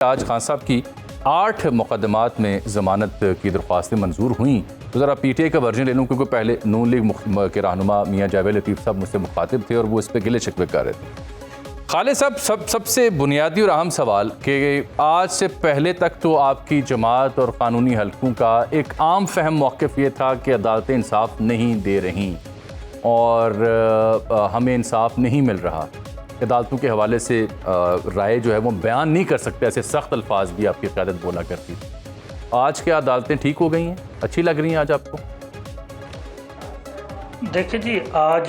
आज खान साहब की 8 मुकदमात में ज़मानत की दरख्वास्तें मंजूर हुई। तो ज़रा पीटीआई का वर्जन ले लूँ, क्योंकि पहले नून लीग के रहनुमा मियाँ जावेद लतीफ़ साहब मुझसे मुखातिब थे और वो इस पर गिले शिकवे कर रहे थे। खालिद साहब, सबसे बुनियादी और अहम सवाल कि आज से पहले तक तो आपकी जमात और क़ानूनी हलकों का एक आम फहम मौक़िफ़ ये था कि अदालतें इंसाफ नहीं दे रहीं और हमें इंसाफ नहीं मिल रहा। अदालतों के हवाले से राय जो है वो बयान नहीं कर सकते, ऐसे सख्त अल्फाज भी आपकी क़यादत बोला करती थी। आज क्या अदालतें ठीक हो गई हैं, अच्छी लग रही हैं आज आपको? देखिए जी, आज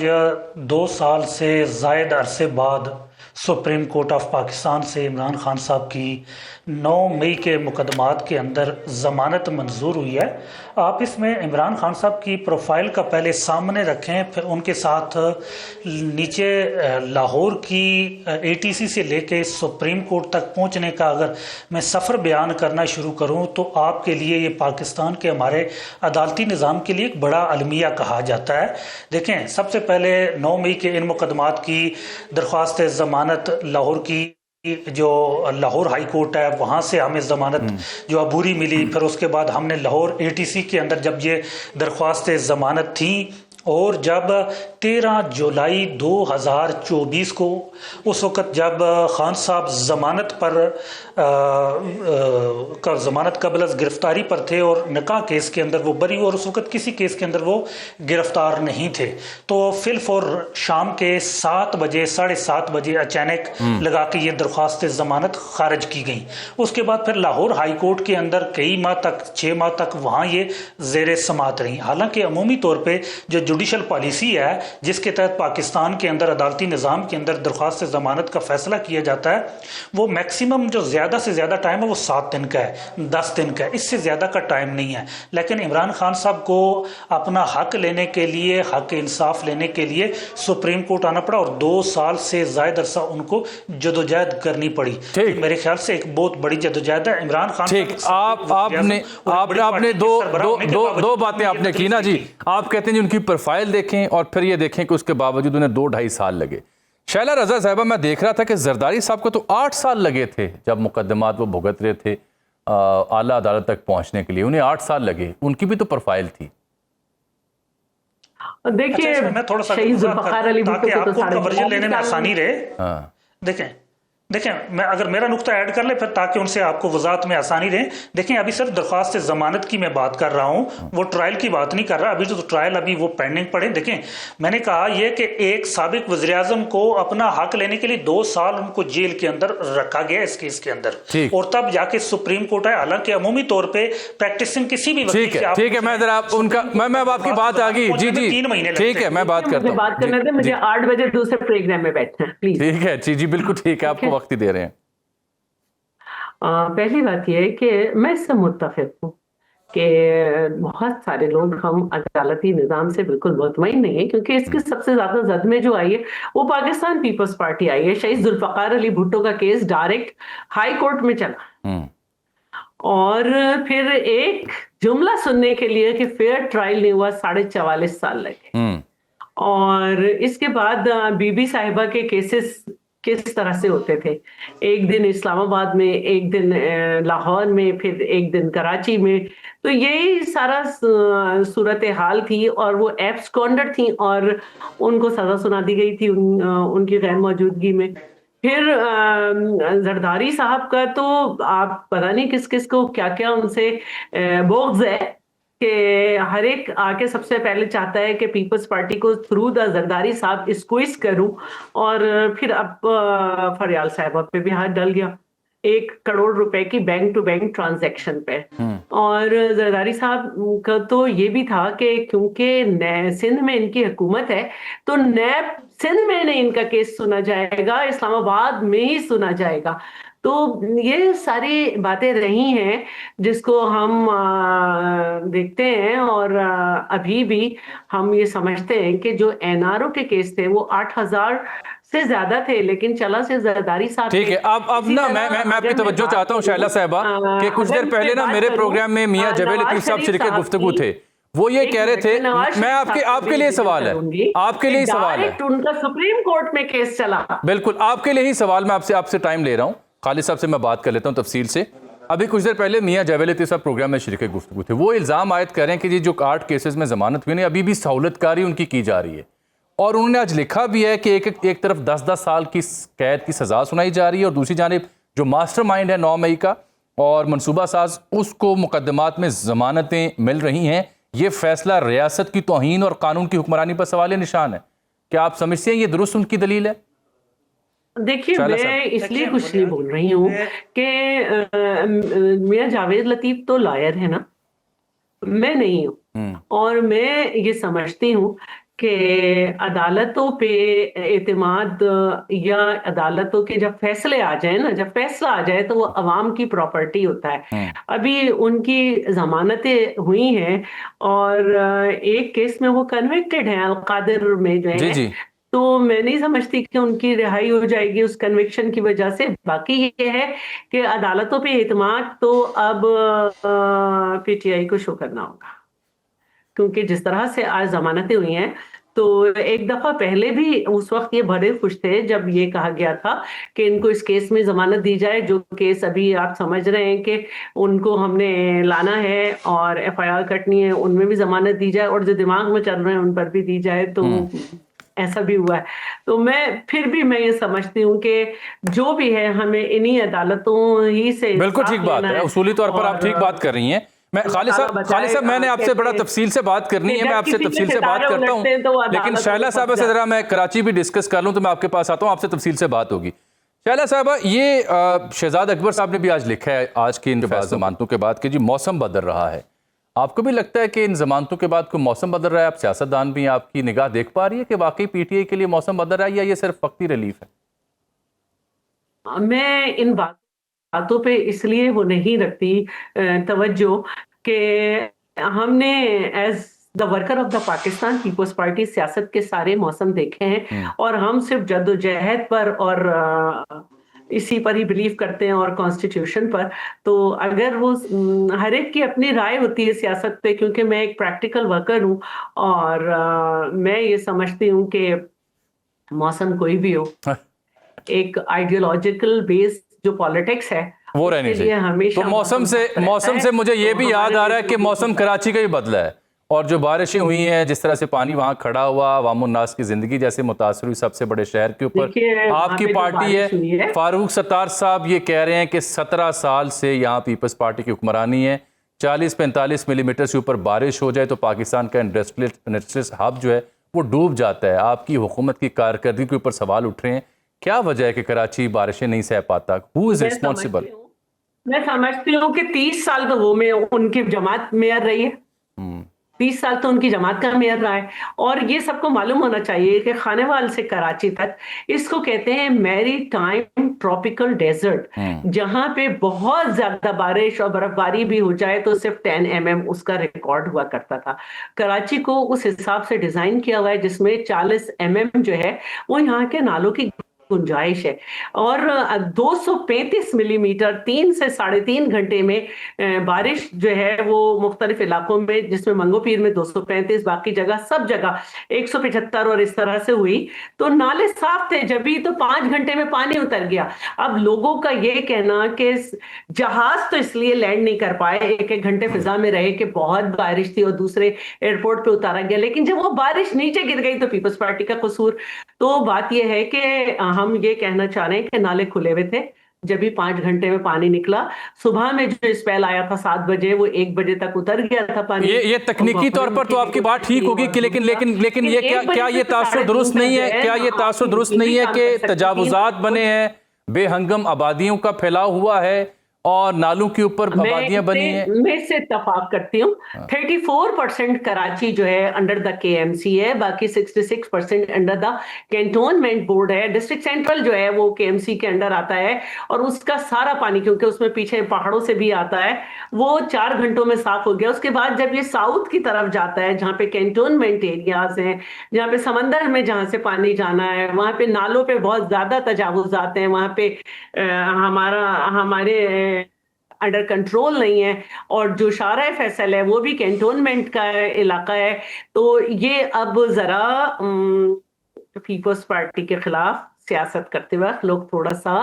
2 साल से ज़ायद अरसे बाद सुप्रीम कोर्ट ऑफ पाकिस्तान से इमरान खान साहब की 9 मई के मुकदमात के अंदर ज़मानत मंजूर हुई है। आप इसमें इमरान खान साहब की प्रोफाइल का पहले सामने रखें, फिर उनके साथ नीचे लाहौर की ATC से लेके सुप्रीम कोर्ट तक पहुंचने का अगर मैं सफ़र बयान करना शुरू करूं तो आपके लिए ये पाकिस्तान के हमारे अदालती निज़ाम के लिए एक बड़ा अलमिया कहा जाता है। देखें, सबसे पहले 9 मई के इन मुकदमात की दरख्वास्त ज़मानत लाहौर की जो लाहौर हाई कोर्ट है वहाँ से हमें ज़मानत जो अबूरी मिली। फिर उसके बाद हमने लाहौर ATC के अंदर जब ये दरख्वास्त ज़मानत थी और जब 13 जुलाई 2024 को उस वक़्त जब खान साहब ज़मानत पर ज़मानत कबल गिरफ्तारी पर थे और निकाह केस के अंदर वो बरी हुए और उस वक़्त किसी केस के अंदर वो गिरफ्तार नहीं थे, तो फिलफौर शाम के 7 बजे 7:30 बजे अचानक लगा के ये दरख्वास्त ज़मानत खारिज की गई। उसके बाद फिर लाहौर हाई कोर्ट के अंदर कई माह तक 6 माह तक वहाँ ये ज़ेर समात रही। हालांकि अमूमी तौर पर जो जुडिशल पॉलिसी है जिसके तहत पाकिस्तान के अंदर अदालती निज़ाम के अंदर दरख्वास्त ज़मानत का फैसला किया जाता है, वो मैक्सिमम जो ज़्यादा से ज़्यादा टाइम है वो 7 दिन का है, 10 दिन का है, इससे ज़्यादा का टाइम नहीं है। लेकिन इमरान खान साहब को अपना हक लेने के लिए, हक इंसाफ लेने के लिए सुप्रीम कोर्ट आना पड़ा और 2 साल से ज़ायद अरसा उनको जदोजहद करनी पड़ी। मेरे ख्याल से एक बहुत बड़ी जदोजहद है। इमरान खान आपने दो बातें आपने की ना जी। आप कहते हैं जी उनकी प्रोफाइल देखें और फिर ये देखें कि उसके बावजूद उन्हें 2-2.5 साल लगे। शैला रज़ा साहिबा, मैं देख रहा था कि जरदारी साहब को तो 8 साल लगे थे जब मुकदमात वो भुगत रहे थे आला अदालत तक पहुंचने के लिए, उन्हें 8 साल लगे। उनकी भी तो प्रोफाइल थी। देखिए, मैं थोड़ा सा ताकि आपको उनका वर्जन लेने में आसानी रहे। देखें, मैं अगर मेरा नुक्ता ऐड कर ले फिर ताकि उनसे आपको वजाहत में आसानी रहे। देखें, अभी सिर्फ दरख्वास्त ज़मानत की मैं बात कर रहा हूँ, वो ट्रायल की बात नहीं कर रहा। अभी तो ट्रायल अभी वो पेंडिंग पड़े। देखें, मैंने कहा यह कि एक साबिक वज़ीर-ए-आज़म को अपना हक लेने के लिए 2 साल उनको जेल के अंदर रखा गया इस केस के अंदर, और तब जाके सुप्रीम कोर्ट आया। हालांकि अमूमी तौर पर प्रैक्टिसिंग किसी भी ठीक है, मैं जरा उनका मैं आपकी बात आ गई जी 3 महीने ठीक है, मैं बात करता हूँ। बात करने दें मुझे, 8 बजे दूसरे प्रोग्राम में बैठना है प्लीज। ठीक है जी, बिल्कुल ठीक है, आपको वक्त ही दे रहे हैं। पहली बात यह है कि मैं इससे मुत्तफिक हूँ कि बहुत सारे लोग हम अदालती निज़ाम से बिल्कुल मुतमईन नहीं है, क्योंकि इसके सबसे ज्यादा जद में जो आई है वो पाकिस्तान पीपल्स पार्टी आई है। शहीद जुल्फ़िकार अली भुट्टो का केस डायरेक्ट हाई कोर्ट में चला और फिर एक जुमला सुनने के लिए कि फेयर ट्रायल नहीं हुआ 44.5 साल लगे। और इसके बाद बीबी साहिबा के केसेस किस तरह से होते थे, एक दिन इस्लामाबाद में, एक दिन लाहौर में, फिर एक दिन कराची में, तो यही सारा सूरत हाल थी और वो एब्सकॉन्डर थी और उनको सजा सुना दी गई थी उनकी गैर मौजूदगी में। फिर जरदारी साहब का तो आप पता नहीं किस किस को क्या क्या उनसे बोग्ज है कि हर एक आके सबसे पहले चाहता है कि पीपल्स पार्टी को थ्रू द जरदारी साहब स्क्वीज करूं, और फिर अब फरियाल साहिबा पे भी हाथ डल गया 1 करोड़ रुपए की बैंक टू बैंक ट्रांजैक्शन पे। और जरदारी साहब का तो ये भी था कि क्योंकि सिंध में इनकी हुकूमत है तो नैब सिंध में नहीं इनका केस सुना जाएगा, इस्लामाबाद में ही सुना जाएगा। तो ये सारी बातें रही हैं जिसको हम देखते हैं और अभी भी हम ये समझते हैं कि जो NRO के केस थे वो 8,000 से ज्यादा थे, लेकिन चला से जरदारी साहब। ठीक है, अब ना मैं आपकी तवज्जो चाहता हूँ शैला साहिबा कि कुछ देर पहले ना मेरे प्रोग्राम में मियाँ जावेद लतीफ़ साहब शरीक गुफ्तगू थे, वो ये कह रहे थे, मैं आपके लिए सवाल है, आपके लिए सवाल है, उनका सुप्रीम कोर्ट में केस चला, बिल्कुल आपके लिए ही सवाल, मैं आपसे टाइम ले रहा हूँ। खालिद साहब से मैं बात कर लेता हूँ तफसील से। अभी कुछ देर पहले मियाँ जावेद लतीफ़ साहब प्रोग्राम में शरीक गुफ्तगू थे। वो इल्ज़ाम आयद कर रहे हैं कि जी जो 8 केसेस में ज़मानत हुई ना, अभी भी सहूलतकारी उनकी की जा रही है। और उन्होंने आज लिखा भी है कि एक तरफ 10-10 साल की कैद की सज़ा सुनाई जा रही है और दूसरी जानिब जो मास्टरमाइंड है 9 मई का और मनसूबा साज, उसको मुकदमात में ज़मानतें मिल रही हैं। ये फैसला रियासत की तौहीन और कानून की हुक्मरानी पर सवाल निशान है। क्या आप समझते हैं ये दुरुस्त उनकी दलील है? देखिए, मैं इसलिए कुछ नहीं बोल रही हूँ कि मियाँ जावेद लतीफ तो लॉयर है ना, मैं नहीं हूँ। और मैं ये समझती हूँ कि अदालतों पे एतमाद या अदालतों के जब फैसले आ जाए ना, जब फैसला आ जाए तो वो अवाम की प्रॉपर्टी होता है। अभी उनकी जमानतें हुई हैं और एक केस में वो कन्विक्टेड हैं, अलकादिर में जो जी है। जी। तो मैं नहीं समझती कि उनकी रिहाई हो जाएगी उस कन्विक्शन की वजह से। बाकी ये है कि अदालतों पे एतमाद तो अब पीटीआई को शो करना होगा, क्योंकि जिस तरह से आज जमानतें हुई हैं, तो एक दफा पहले भी उस वक्त ये बड़े खुश थे जब ये कहा गया था कि इनको इस केस में जमानत दी जाए, जो केस अभी आप समझ रहे हैं कि उनको हमने लाना है और एफआईआर कटनी है, उनमें भी जमानत दी जाए और जो दिमाग में चल रहे हैं उन पर भी दी जाए। तो ऐसा भी हुआ है। तो मैं ये समझती हूँ कि जो भी है हमें इन्हीं अदालतों ही से बिल्कुल ठीक बात है, उसूली तौर पर आप ठीक बात कर रही हैं। मैं खालिद साहब मैंने आपसे बड़ा तफसील से बात करनी है, मैं आपसे तफसील से बात करता हूँ, लेकिन शैला साहब से जरा मैं कराची भी डिस्कस कर लूँ तो मैं आपके पास आता हूँ, आपसे तफसील से बात होगी। शैला साहब, ये शहजाद अकबर साहब ने भी आज लिखा है आज की इन जमानतों के बाद कि जी मौसम बदल रहा है। आपको भी लगता है कि इन जमानतों के बाद कोई मौसम बदल रहा है? आप सियासतदान भी हैं, आपकी निगाह देख पा रही है कि वाकई पीटीआई के लिए मौसम बदल रहा है या ये सिर्फ वक्ती रिलीफ है? मैं इन बातों पे इसलिए वो नहीं रखती तवज्जो कि हमने as the worker of the Pakistan peoples party सियासत के सारे मौसम देखे हैं और हम सिर्फ जद्दोजहद पर और इसी पर ही बिलीव करते हैं और कॉन्स्टिट्यूशन पर। तो अगर वो हर एक की अपनी राय होती है सियासत पे, क्योंकि मैं एक प्रैक्टिकल वर्कर हूँ और मैं ये समझती हूँ कि मौसम कोई भी हो, एक आइडियोलॉजिकल बेस्ड जो पॉलिटिक्स है वो रहनी चाहिए। तो मौसम से मुझे ये भी याद आ रहा है कि मौसम कराची का भी बदला है और जो बारिशें हुई हैं, जिस तरह से पानी वहां खड़ा हुआ, अवामुन्नास की जिंदगी जैसे मुतासर हुई सबसे बड़े शहर के ऊपर। आपकी पार्टी है, फारूक सत्तार साहब ये कह रहे हैं कि 17 साल से यहाँ पीपल्स पार्टी की हुक्मरानी है, 40-45 मिलीमीटर से ऊपर बारिश हो जाए तो पाकिस्तान का इंडस्ट्रियल हब जो है वो डूब जाता है। आपकी हुकूमत की कारकर्दगी के ऊपर सवाल उठ रहे हैं, क्या वजह है कि कराची बारिशें नहीं सह पाता? Who is responsible? मैं समझती हूँ कि 30 साल तो वो में उनकी जमात मेयर रही है, 30 साल तो उनकी जमात का मेयर रहा है। और ये सबको मालूम होना चाहिए कि खानेवाल से कराची तक इसको कहते हैं मैरी टाइम ट्रॉपिकल डेजर्ट, जहां पे बहुत ज्यादा बारिश और बर्फबारी भी हो जाए तो सिर्फ 10 mm उसका रिकॉर्ड हुआ करता था। कराची को उस हिसाब से डिजाइन किया हुआ है जिसमें 40 mm जो है वो यहाँ के नालों की गुंजाइश है और 235 मिलीमीटर 3 से 3.5 घंटे में बारिश जो है वो मुख्तलिफ इलाकों में, जिसमें मंगोपीर में 235, बाकी जगह सब जगह 175 और इस तरह से हुई। तो नाले साफ थे, जब भी तो 5 घंटे में पानी उतर गया। अब लोगों का ये कहना कि जहाज तो इसलिए लैंड नहीं कर पाए, 1-1 घंटे फिजा में रहे कि बहुत बारिश थी और दूसरे एयरपोर्ट पे उतारा गया, लेकिन जब वो बारिश नीचे गिर गई तो पीपल्स पार्टी का कसूर। तो बात यह है कि हम ये कहना चाह रहे हैं कि नाले खुले हुए थे, जब भी 5 घंटे में पानी निकला। सुबह में जो स्पेल आया था 7 बजे, वो 1 बजे तक उतर गया था पानी। ये तकनीकी तौर पर तो आपकी बात ठीक होगी कि लेकिन ये क्या ये तासुर दुरुस्त नहीं है? क्या ये तासुर दुरुस्त नहीं है कि तजावुजात बने हैं, बेहंगम आबादियों का फैलाव हुआ है और नालों के ऊपर आबादियां बनी हैं? मैं इससे इत्तफाक करती हूँ। 34% कराची जो है अंडर द केएमसी है, बाकी 66% अंडर द कैंटोनमेंट बोर्ड है। डिस्ट्रिक्ट सेंट्रल जो है वो केएमसी के अंडर आता है और उसका सारा पानी, क्योंकि उसमें पीछे पहाड़ों से भी आता है, वो 4 घंटों में साफ हो गया। उसके बाद जब ये साउथ की तरफ जाता है, जहाँ पे कैंटोनमेंट एरियाज हैं, जहाँ पे समंदर में जहाँ से पानी जाना है, वहाँ पे नालों पे बहुत ज्यादा तजावुजात हैं, वहाँ पे हमारे अंडर कंट्रोल नहीं है। और जो शारा फैसल है वो भी कैंटोनमेंट का इलाका है। तो ये अब जरा पीपल्स पार्टी के खिलाफ सियासत करते वक्त लोग थोड़ा सा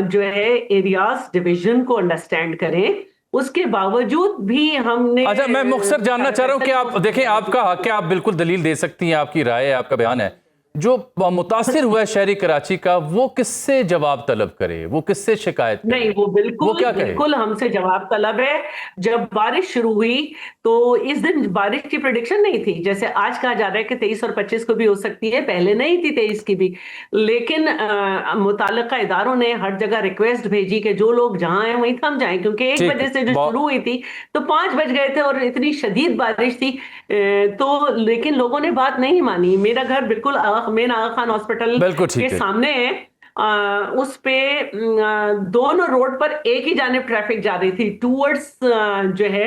जो है एरियाज डिवीजन को अंडरस्टैंड करें। उसके बावजूद भी हमने अच्छा, मैं मुख्तसर जानना चाह रहा हूं कि आप देखें, आपका हक है, आप बिल्कुल दलील दे सकती हैं, आपकी राय है, आपका बयान है। जो मुतासिर हुआ है शहरी कराची का, वो किससे जवाब तलब करे, वो किससे शिकायत करे? नहीं, वो बिल्कुल क्या कहे? बिल्कुल हमसे जवाब तलब है। जब बारिश शुरू हुई तो इस दिन बारिश की प्रेडिक्शन नहीं थी, जैसे आज कहा जा रहा है कि 23 और 25 को भी हो सकती है, पहले नहीं थी 23 की भी। लेकिन मुताल्लिका इदारों ने हर जगह रिक्वेस्ट भेजी कि जो लोग जहां हैं वहीं थम जाएं, क्योंकि 1 बजे से जो शुरू हुई थी तो 5 बज गए थे और इतनी शदीद बारिश थी। तो लेकिन लोगों ने बात नहीं मानी। मेरा घर बिल्कुल मेन आगा खान हॉस्पिटल के सामने है। उस पे दोनों रोड पर एक ही जानिब ट्रैफिक जा रही थी टूवर्ड्स जो है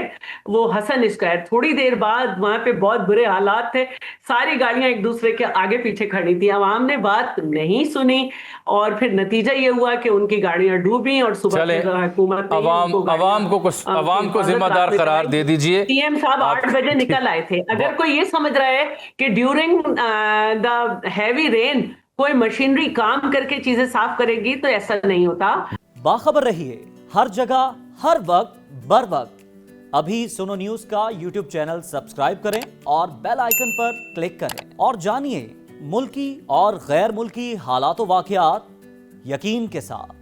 वो हसन स्क्वायर। थोड़ी देर बाद वहां पे बहुत बुरे हालात थे, सारी गाड़ियां एक दूसरे के आगे पीछे खड़ी थी। आवाम ने बात नहीं सुनी और फिर नतीजा ये हुआ कि उनकी गाड़ियां डूबी और सुबह हुकूमत ने अवाम को जिम्मेदार करार दे दीजिए। सीएम साहब 8 बजे निकल आए थे। अगर कोई ये समझ रहा है कि ड्यूरिंग द हैवी रेन कोई मशीनरी काम करके चीजें साफ करेगी, तो ऐसा नहीं होता। बाखबर रहिए हर जगह हर वक्त बर वक्त। अभी सुनो न्यूज का यूट्यूब चैनल सब्सक्राइब करें और बेल आइकन पर क्लिक करें और जानिए मुल्की और गैर मुल्की हालात व वाकयात यकीन के साथ।